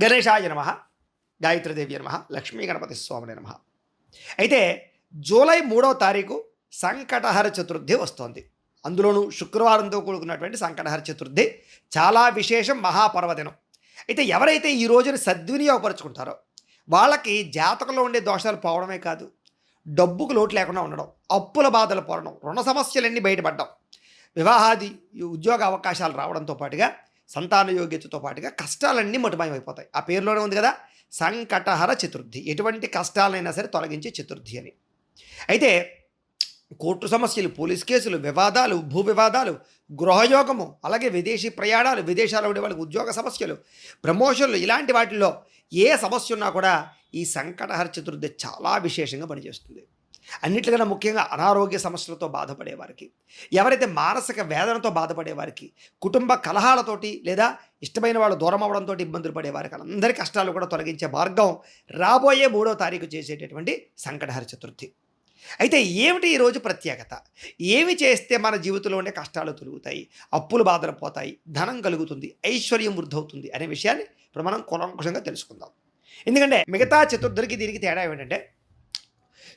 గణేశాయ నమ, గాయత్రీదేవి నమ, లక్ష్మీ గణపతి స్వామి నమ. అయితే జూలై 3వ తారీఖు సంకటహర చతుర్థి వస్తోంది. అందులోనూ శుక్రవారంతో కూడుకున్నటువంటి సంకటహర చతుర్థి చాలా విశేషం, మహాపర్వదినం. అయితే ఎవరైతే ఈ రోజుని సద్వినియోగపరుచుకుంటారో వాళ్ళకి జాతకంలో ఉండే దోషాలు పోవడమే కాదు, డబ్బుకు లోటు లేకుండా ఉండడం, అప్పుల బాధలు పోవడం, రుణ సమస్యలన్నీ బయటపడడం, వివాహాది ఉద్యోగ అవకాశాలు రావడంతో పాటుగా సంతాన యోగ్యతతో పాటుగా కష్టాలన్నీ మటుమాయమైపోతాయి. ఆ పేరులోనే ఉంది కదా, సంకటహర చతుర్థి. ఎటువంటి కష్టాలైనా సరే తొలగించే చతుర్థి అని. అయితే కోర్టు సమస్యలు, పోలీస్ కేసులు, వివాదాలు, భూ వివాదాలు, గృహయోగము, అలాగే విదేశీ ప్రయాణాలు, విదేశాల్లో ఉండే వాళ్ళకి ఉద్యోగ సమస్యలు, ప్రమోషన్లు, ఇలాంటి వాటిల్లో ఏ సమస్య ఉన్నా కూడా ఈ సంకటహర చతుర్థి చాలా విశేషంగా పనిచేస్తుంది. అన్నిటికన్నా ముఖ్యంగా అనారోగ్య సమస్యలతో బాధపడేవారికి, ఎవరైతే మానసిక వేదనతో బాధపడేవారికి, కుటుంబ కలహాలతోటి లేదా ఇష్టమైన వాళ్ళు దూరం అవడంతో ఇబ్బందులు పడేవారికి, అందరి కష్టాలు కూడా తొలగించే మార్గం రాబోయే 3వ తారీఖు చేసేటటువంటి సంకటహర చతుర్థి. అయితే ఏమిటి ఈరోజు ప్రత్యేకత? ఏమి చేస్తే మన జీవితంలో ఉండే కష్టాలు తొలుగుతాయి, అప్పులు బాధలు పోతాయి, ధనం కలుగుతుంది, ఐశ్వర్యం వృద్ధవుతుంది అనే విషయాన్ని ఇప్పుడు మనం కూలంకుషంగా తెలుసుకుందాం. ఎందుకంటే మిగతా చతుర్థులకి దీనికి తేడా ఏమిటంటే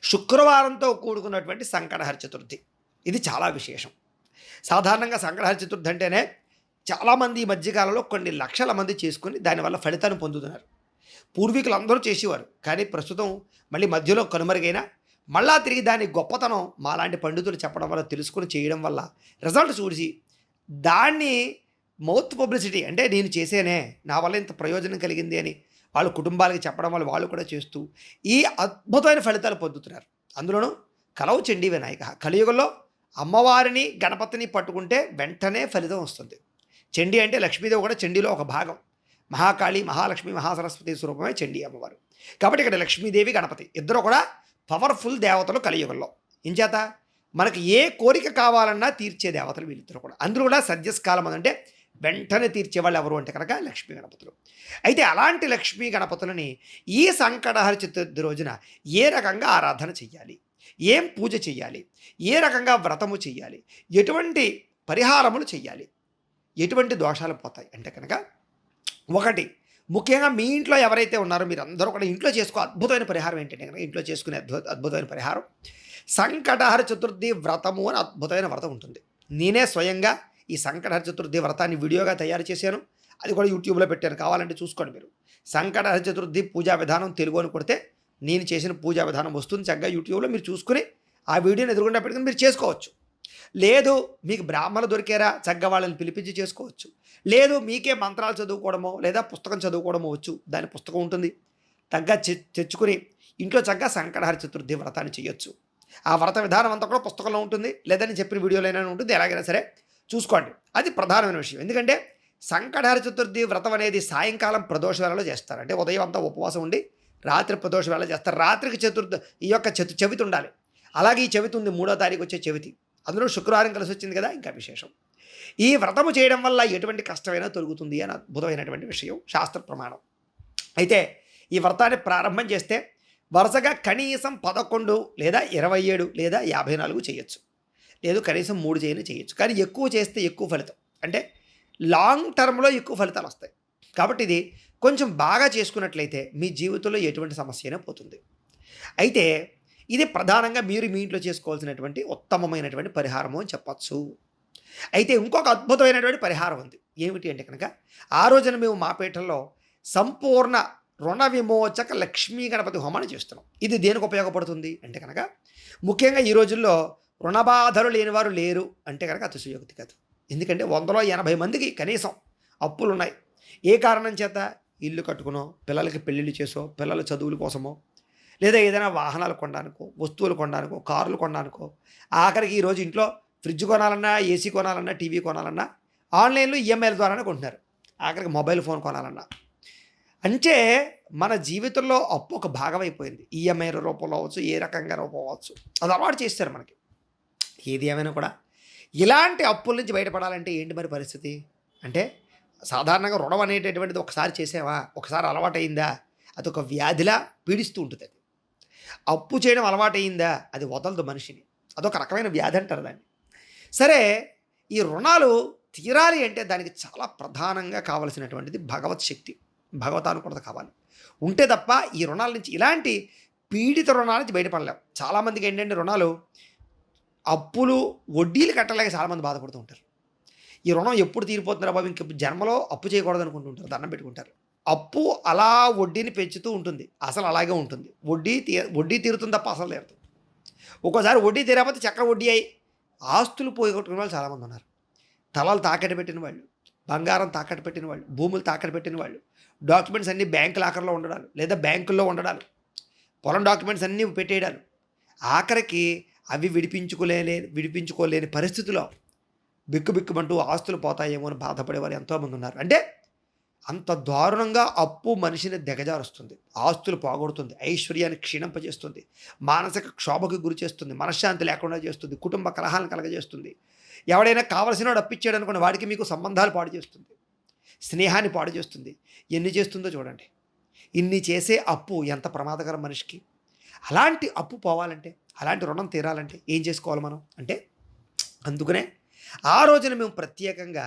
శుక్రవారంతో కూడుకున్నటువంటి సంకటహర చతుర్థి. ఇది చాలా విశేషం. సాధారణంగా సంకటహర చతుర్థి అంటేనే చాలామంది ఈ మధ్యకాలంలో కొన్ని లక్షల మంది చేసుకుని దానివల్ల ఫలితాన్ని పొందుతున్నారు. పూర్వీకులు అందరూ చేసేవారు, కానీ ప్రస్తుతం మళ్ళీ మధ్యలో కనుమరుగైనా మళ్ళా తిరిగి దాని గొప్పతనం మాలాంటి పండితులు చెప్పడం వల్ల, తెలుసుకుని చేయడం వల్ల, రిజల్ట్ చూసి దాన్ని మౌత్ పబ్లిసిటీ అంటే నేను చేసేనే, నా వల్ల ఇంత ప్రయోజనం కలిగింది అని వాళ్ళ కుటుంబాలకి చెప్పడం వల్ల వాళ్ళు కూడా చేస్తూ ఈ అద్భుతమైన ఫలితాలు పొందుతున్నారు. అందులోనూ కలవు చండీ వినాయక, కలియుగంలో అమ్మవారిని గణపతిని పట్టుకుంటే వెంటనే ఫలితం వస్తుంది. చండీ అంటే లక్ష్మీదేవి కూడా చండీలో ఒక భాగం. మహాకాళి, మహాలక్ష్మి, మహాసరస్వతి స్వరూపమే చండీ అమ్మవారు. కాబట్టి ఇక్కడ లక్ష్మీదేవి, గణపతి ఇద్దరు కూడా పవర్ఫుల్ దేవతలు కలియుగంలో. ఇంచేత మనకి ఏ కోరిక కావాలన్నా తీర్చే దేవతలు వీళ్ళిద్దరు కూడా. అందులో కూడా సద్యస్కాలం అంటే వెంటనే తీర్చేవాళ్ళు ఎవరు అంటే కనుక లక్ష్మీ గణపతులు. అయితే అలాంటి లక్ష్మీ గణపతులని ఈ సంకటహర చతుర్థి రోజున ఏ రకంగా ఆరాధన చెయ్యాలి, ఏం పూజ చెయ్యాలి, ఏ రకంగా వ్రతము చెయ్యాలి, ఎటువంటి పరిహారములు చెయ్యాలి, ఎటువంటి దోషాలు పోతాయి అంటే కనుక, ఒకటి ముఖ్యంగా మీ ఇంట్లో ఎవరైతే ఉన్నారో మీరందరూ కూడా ఇంట్లో అద్భుతమైన పరిహారం ఏంటంటే కనుక, ఇంట్లో చేసుకునే అద్భుతమైన పరిహారం సంకటహర చతుర్థి వ్రతము అని అద్భుతమైన వ్రతం ఉంటుంది. నేనే స్వయంగా ఈ సంకటహర చతుర్థి వ్రతాన్ని వీడియోగా తయారు చేశాను, అది కూడా యూట్యూబ్లో పెట్టాను, కావాలంటే చూసుకోండి మీరు. సంకటహర చతుర్థి పూజా విధానం తెలుగు అని కొడితే నేను చేసిన పూజా విధానం వస్తుంది. చక్కగా యూట్యూబ్లో మీరు చూసుకుని ఆ వీడియోని ఎదురుగుండా పెట్టుకుని మీరు చేసుకోవచ్చు. లేదు మీకు బ్రాహ్మణులు దొరికారా, చక్కగా వాళ్ళని పిలిపించి చేసుకోవచ్చు. లేదు మీకే మంత్రాలు చదువుకోవడమో లేదా పుస్తకం చదువుకోవడమో వచ్చు, దాని పుస్తకం ఉంటుంది, తగ్గ తెచ్చుకుని ఇంట్లో చక్కగా సంకటహర చతుర్థి వ్రతాన్ని చేయొచ్చు. ఆ వ్రత విధానం అంతా కూడా పుస్తకంలో ఉంటుంది, లేదని చెప్పిన వీడియోలైనా ఉంటుంది, ఎలాగైనా సరే చూసుకోండి. అది ప్రధానమైన విషయం. ఎందుకంటే సంకటహర చతుర్థి వ్రతం అనేది సాయంకాలం ప్రదోష వేళలో చేస్తారు. అంటే ఉదయం అంతా ఉపవాసం ఉండి రాత్రి ప్రదోష వేళ చేస్తారు. రాత్రికి ఈ యొక్క చవితి ఉండాలి. అలాగే ఈ చవితి ఉంది, 3వ తారీఖు వచ్చే చవితి, అందులో శుక్రవారం కలిసి వచ్చింది కదా, ఇంకా విశేషం. ఈ వ్రతము చేయడం వల్ల ఎటువంటి కష్టమైనా తొలుగుతుంది అని అద్భుతమైనటువంటి విషయం, శాస్త్ర ప్రమాణం. అయితే ఈ వ్రతాన్ని ప్రారంభం చేస్తే వరుసగా కనీసం 11 లేదా 27 లేదా 54 చేయొచ్చు. లేదు కనీసం 3 చేయొచ్చు. కానీ ఎక్కువ చేస్తే ఎక్కువ ఫలితం, అంటే లాంగ్ టర్మ్లో ఎక్కువ ఫలితాలు వస్తాయి. కాబట్టి ఇది కొంచెం బాగా చేసుకున్నట్లయితే మీ జీవితంలో ఎటువంటి సమస్య అయినా పోతుంది. అయితే ఇది ప్రధానంగా మీరు మీ ఇంట్లో చేసుకోవాల్సినటువంటి ఉత్తమమైనటువంటి పరిహారము అని చెప్పచ్చు. అయితే ఇంకొక అద్భుతమైనటువంటి పరిహారం ఉంది. ఏమిటి అంటే కనుక, ఆ రోజున మేము మా పీఠంలో సంపూర్ణ రుణ విమోచక లక్ష్మీ గణపతి హోమాన్ని చేస్తున్నాం. ఇది దేనికి ఉపయోగపడుతుంది అంటే కనుక, ముఖ్యంగా ఈ రోజుల్లో రుణబాధలు లేనివారు లేరు అంటే కనుక అతిశయోక్తి కాదు. ఎందుకంటే 180 మందికి కనీసం అప్పులు ఉన్నాయి. ఏ కారణం చేత? ఇల్లు కట్టుకునో, పిల్లలకి పెళ్ళిళ్ళు చేసో, పిల్లల చదువుల కోసమో, లేదా ఏదైనా వాహనాలు కొనడానికో, వస్తువులు కొనడానికో, కార్లు కొనడానికో, ఆఖరికి ఈరోజు ఇంట్లో ఫ్రిడ్జ్ కొనాలన్నా, ఏసీ కొనాలన్నా, టీవీ కొనాలన్నా ఆన్లైన్లో ఈఎంఐల ద్వారానే కొంటున్నారు. ఆఖరికి మొబైల్ ఫోన్ కొనాలన్నా. అంటే మన జీవితంలో అప్పు ఒక భాగం అయిపోయింది. ఈఎంఐ రూపంలో అవ్వచ్చు, ఏ రకంగా రూపం అవ్వచ్చు, అది అలవాటు చేస్తారు మనకి. ఏది ఏమైనా కూడా ఇలాంటి అప్పుల నుంచి బయటపడాలంటే ఏంటి మరి పరిస్థితి అంటే, సాధారణంగా రుణం అనేటటువంటిది ఒకసారి చేసావా, ఒకసారి అలవాటైందా, అది ఒక వ్యాధిలా పీడిస్తూ ఉంటుంది. అది అప్పు చేయడం అలవాటైందా, అది వదలదు మనిషిని, అదొక రకమైన వ్యాధి అంటారు దాన్ని. సరే, ఈ రుణాలు తీరాలి అంటే దానికి చాలా ప్రధానంగా కావలసినటువంటిది భగవత్ శక్తి. భగవతానుకూలత కావాలి. ఉంటే తప్ప ఈ రుణాల నుంచి ఇలాంటి పీడిత రుణాల నుంచి బయటపడలేం. చాలామందికి ఏంటంటే రుణాలు అప్పులు వడ్డీలు కట్టలేక చాలామంది బాధపడుతూ ఉంటారు. ఈ రుణం ఎప్పుడు తీరిపోతుందిరా బాబు, ఇంక జన్మలో అప్పు చేయకూడదు అనుకుంటుంటారు, దండం పెట్టుకుంటారు. అప్పు అలా వడ్డీని పెంచుతూ ఉంటుంది, అసలు అలాగే ఉంటుంది. వడ్డీ తీరుతుంది తప్ప అసలు తీరుతుంది. ఒక్కోసారి వడ్డీ తీరకపోతే చక్ర వడ్డీ అయి ఆస్తులు పోగొట్టుకునే వాళ్ళు చాలామంది ఉన్నారు. తలలు తాకట్టు పెట్టిన వాళ్ళు, బంగారం తాకట్టు పెట్టిన వాళ్ళు, భూములు తాకట్టు పెట్టిన వాళ్ళు, డాక్యుమెంట్స్ అన్నీ బ్యాంకు లాకర్లో ఉండడాలు లేదా బ్యాంకుల్లో ఉండడాలు, పొలం డాక్యుమెంట్స్ అన్నీ పెట్టేయడాలు, ఆఖరికి అవి విడిపించుకోలేని పరిస్థితిలో బిక్కుబిక్కుమంటూ ఆస్తులు పోతాయేమో అని బాధపడేవారు ఎంతోమంది ఉన్నారు. అంటే అంత దారుణంగా అప్పు మనిషిని దిగజారుస్తుంది, ఆస్తులు పోగొడుతుంది, ఐశ్వర్యాన్ని క్షీణింపజేస్తుంది, మానసిక క్షోభకు గురి చేస్తుంది, మనశ్శాంతి లేకుండా చేస్తుంది, కుటుంబ కలహాలను కలగజేస్తుంది. ఎవడైనా కావలసిన వాడు అప్పిచ్చాడు అనుకోండి, వాడికి మీకు సంబంధాలు పాడు చేస్తుంది, స్నేహాన్ని పాడు చేస్తుంది. ఎన్ని చేస్తుందో చూడండి. ఇన్ని చేసే అప్పు ఎంత ప్రమాదకరం మనిషికి. అలాంటి అప్పు పోవాలంటే, అలాంటి రుణం తీరాలంటే ఏం చేసుకోవాలి మనం అంటే, అందుకనే ఆ రోజున మేము ప్రత్యేకంగా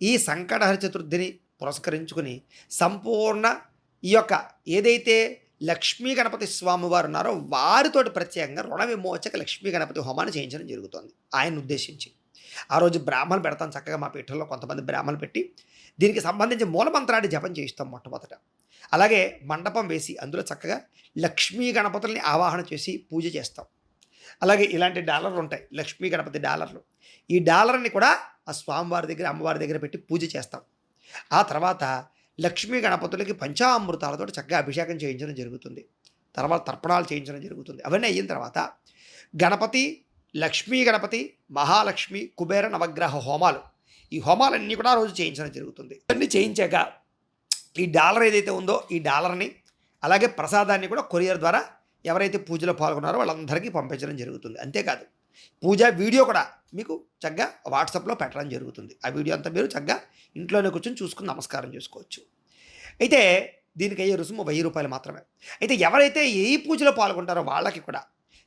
ఈ సంకటహర చతుర్థిని పురస్కరించుకుని సంపూర్ణ ఈ యొక్క ఏదైతే లక్ష్మీ గణపతి స్వామి వారు ఉన్నారో వారితోటి ప్రత్యేకంగా రుణ విమోచక లక్ష్మీ గణపతి హోమాన్ని చేయించడం జరుగుతుంది ఆయన ఉద్దేశించి. ఆ రోజు బ్రాహ్మణులు పెడతాం, చక్కగా మా పీఠంలో కొంతమంది బ్రాహ్మణులు పెట్టి దీనికి సంబంధించి మూలమంత్రాన్ని జపం చేయిస్తాం మొట్టమొదట. అలాగే మండపం వేసి అందులో చక్కగా లక్ష్మీ గణపతుల్ని ఆవాహన చేసి పూజ చేస్తాం. అలాగే ఇలాంటి డాలర్లు ఉంటాయి, లక్ష్మీ గణపతి డాలర్లు. ఈ డాలర్ని కూడా ఆ స్వామివారి దగ్గర అమ్మవారి దగ్గర పెట్టి పూజ చేస్తాం. ఆ తర్వాత లక్ష్మీ గణపతులకి పంచామృతాలతో చక్కగా అభిషేకం చేయించడం జరుగుతుంది. తర్వాత తర్పణాలు చేయించడం జరుగుతుంది. అవన్నీ అయిన తర్వాత గణపతి, లక్ష్మీ గణపతి, మహాలక్ష్మి, కుబేర నవగ్రహ హోమాలు, ఈ హోమాలన్నీ కూడా ఆ రోజు చేయించడం జరుగుతుంది. ఇవన్నీ చేయించాక ఈ డాలర్ ఏదైతే ఉందో ఈ డాలర్ని అలాగే ప్రసాదాన్ని కూడా కొరియర్ ద్వారా ఎవరైతే పూజలో పాల్గొన్నారో వాళ్ళందరికీ పంపించడం జరుగుతుంది. అంతేకాదు పూజా వీడియో కూడా మీకు చక్కగా వాట్సాప్లో పెట్టడం జరుగుతుంది. ఆ వీడియో అంతా మీరు చక్కగా ఇంట్లోనే కూర్చొని చూసుకుని నమస్కారం చేసుకోవచ్చు. అయితే దీనికి అయ్యే రుసుము 1000 రూపాయలు మాత్రమే. అయితే ఎవరైతే ఏ పూజలో పాల్గొంటారో వాళ్ళకి కూడా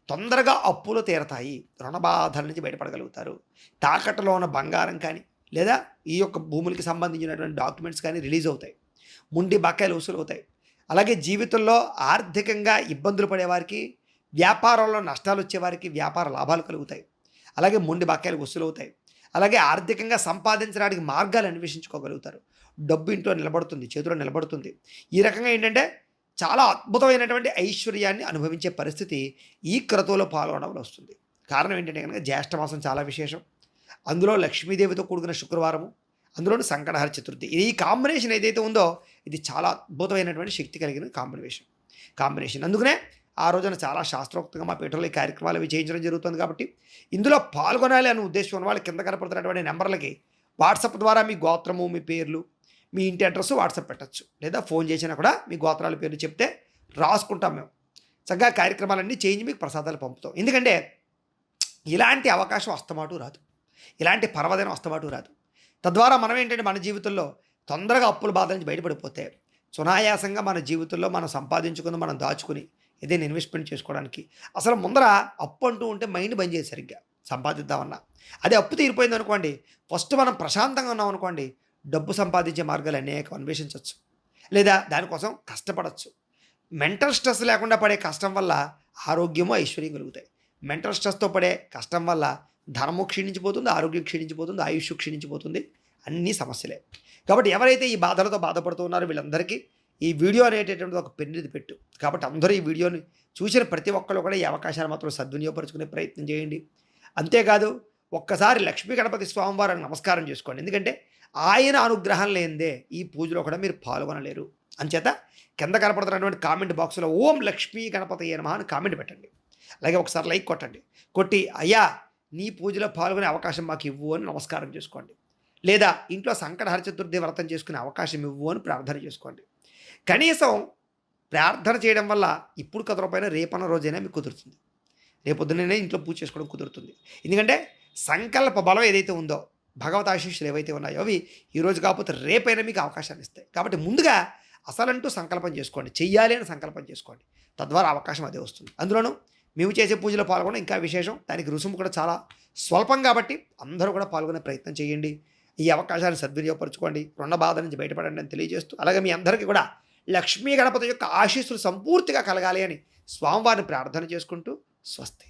తొందరగా అప్పులు తీరతాయి, రుణ బాధల నుంచి బయటపడగలుగుతారు. తాకట్టులో ఉన్న బంగారం కానీ లేదా ఈ యొక్క భూములకి సంబంధించినటువంటి డాక్యుమెంట్స్ కానీ రిలీజ్ అవుతాయి, ముండి బకాయిలు వసూలు అవుతాయి. అలాగే జీవితంలో ఆర్థికంగా ఇబ్బందులు పడేవారికి, వ్యాపారంలో నష్టాలు వచ్చేవారికి వ్యాపార లాభాలు కలుగుతాయి. అలాగే మొండి బకాయిలు వసూలు అవుతాయి. అలాగే ఆర్థికంగా సంపాదించడానికి మార్గాలు అన్వేషించుకోగలుగుతారు. డబ్బు ఇంట్లో నిలబడుతుంది, చేతిలో నిలబడుతుంది. ఈ రకంగా ఏంటంటే చాలా అద్భుతమైనటువంటి ఐశ్వర్యాన్ని అనుభవించే పరిస్థితి ఈ క్రతువులో పాల్గొనడం వల్ల వస్తుంది. కారణం ఏంటంటే కనుక జ్యేష్ఠమాసం చాలా విశేషం, అందులో లక్ష్మీదేవితో కూడుకున్న శుక్రవారము, అందులోని సంకటహర చతుర్థి. ఈ కాంబినేషన్ ఏదైతే ఉందో ఇది చాలా అద్భుతమైనటువంటి శక్తి కలిగిన కాంబినేషన్. అందుకనే ఆ రోజున చాలా శాస్త్రోక్తంగా మా పీఠంలో ఈ కార్యక్రమాలు అవి చేయించడం జరుగుతుంది. కాబట్టి ఇందులో పాల్గొనాలి అనే ఉద్దేశం ఉన్న వాళ్ళు కింద కనపడుతున్నటువంటి నెంబర్లకి వాట్సాప్ ద్వారా మీ గోత్రము, మీ పేర్లు, మీ ఇంటి అడ్రస్ వాట్సాప్ పెట్టచ్చు. లేదా ఫోన్ చేసినా కూడా మీ గోత్రాల పేర్లు చెప్తే రాసుకుంటాం మేము. చక్కగా కార్యక్రమాలన్నీ చేయించి మీకు ప్రసాదాలు పంపుతాం. ఎందుకంటే ఇలాంటి అవకాశం అస్తమాటు రాదు, ఇలాంటి పర్వదినం అస్తమాటు రాదు. తద్వారా మనం ఏంటంటే మన జీవితంలో తొందరగా అప్పుల బాధ నుంచి బయటపడిపోతే సునాయాసంగా మన జీవితంలో మనం సంపాదించుకుని మనం దాచుకుని ఏదైనా ఇన్వెస్ట్మెంట్ చేసుకోవడానికి అసలు ముందర అప్పు అంటూ ఉంటే మైండ్ బంద్ చేసి సరిగ్గా సంపాదిద్దామన్నా అదే అప్పు తీరిపోయింది అనుకోండి, ఫస్ట్ మనం ప్రశాంతంగా ఉన్నాం అనుకోండి, డబ్బు సంపాదించే మార్గాలు అనేక అన్వేషించవచ్చు, లేదా దానికోసం కష్టపడవచ్చు. మెంటల్ స్ట్రెస్ లేకుండా పడే కష్టం వల్ల ఆరోగ్యము, ఐశ్వర్యం కలుగుతాయి. మెంటల్ స్ట్రెస్తో పడే కష్టం వల్ల ధనము క్షీణించిపోతుంది, ఆరోగ్యం క్షీణించిపోతుంది, ఆయుష్ క్షీణించిపోతుంది, అన్నీ సమస్యలే. కాబట్టి ఎవరైతే ఈ బాధలతో బాధపడుతూ ఉన్నారో వీళ్ళందరికీ ఈ వీడియో అనేటటువంటిది ఒక పెన్నిది పెట్టు. కాబట్టి అందరూ ఈ వీడియోని చూసిన ప్రతి ఒక్కరు కూడా ఈ అవకాశాన్ని మాత్రం సద్వినియోగపరుచుకునే ప్రయత్నం చేయండి. అంతేకాదు ఒక్కసారి లక్ష్మీ గణపతి స్వామివారికి నమస్కారం చేసుకోండి. ఎందుకంటే ఆయన అనుగ్రహం లేనిదే ఈ పూజలో కూడా మీరు పాల్గొనలేరు. అంచేత కింద కనపడుతున్నటువంటి కామెంట్ బాక్స్లో ఓం లక్ష్మీ గణపతి నమః అని కామెంట్ పెట్టండి. అలాగే ఒకసారి లైక్ కొట్టండి. కొట్టి అయ్యా నీ పూజలో పాల్గొనే అవకాశం మాకు ఇవ్వు అని నమస్కారం చేసుకోండి. లేదా ఇంట్లో సంకటహర చతుర్థి వ్రతం చేసుకునే అవకాశం ఇవ్వు అని ప్రార్థన చేసుకోండి. కనీసం ప్రార్థన చేయడం వల్ల ఇప్పుడు కుదరకపోయినా రేపన్న రోజైనా మీకు కుదురుతుంది, రేపొద్దునైనా ఇంట్లో పూజ చేసుకోవడం కుదురుతుంది. ఎందుకంటే సంకల్ప బలం ఏదైతే ఉందో, భగవత్ ఆశీస్సులు ఏవైతే ఉన్నాయో అవి ఈరోజు కాకపోతే రేపైనా మీకు అవకాశాన్ని ఇస్తాయి. కాబట్టి ముందుగా అసలంటూ సంకల్పం చేసుకోండి, చెయ్యాలి అని సంకల్పం చేసుకోండి, తద్వారా అవకాశం అదే వస్తుంది. అందులోనూ మేము చేసే పూజలో పాల్గొనడం ఇంకా విశేషం, దానికి రుసుము కూడా చాలా స్వల్పం. కాబట్టి అందరూ కూడా పాల్గొనే ప్రయత్నం చేయండి. ఈ అవకాశాన్ని సద్వినియోగపరచుకోండి, రుణ బాధ నుంచి బయటపడండి అని తెలియజేస్తూ, అలాగే మీ అందరికీ కూడా లక్ష్మీ గణపతి యొక్క ఆశీస్సులు సంపూర్తిగా కలగాలి అని స్వామివారిని ప్రార్థన చేసుకుంటూ స్వస్తి.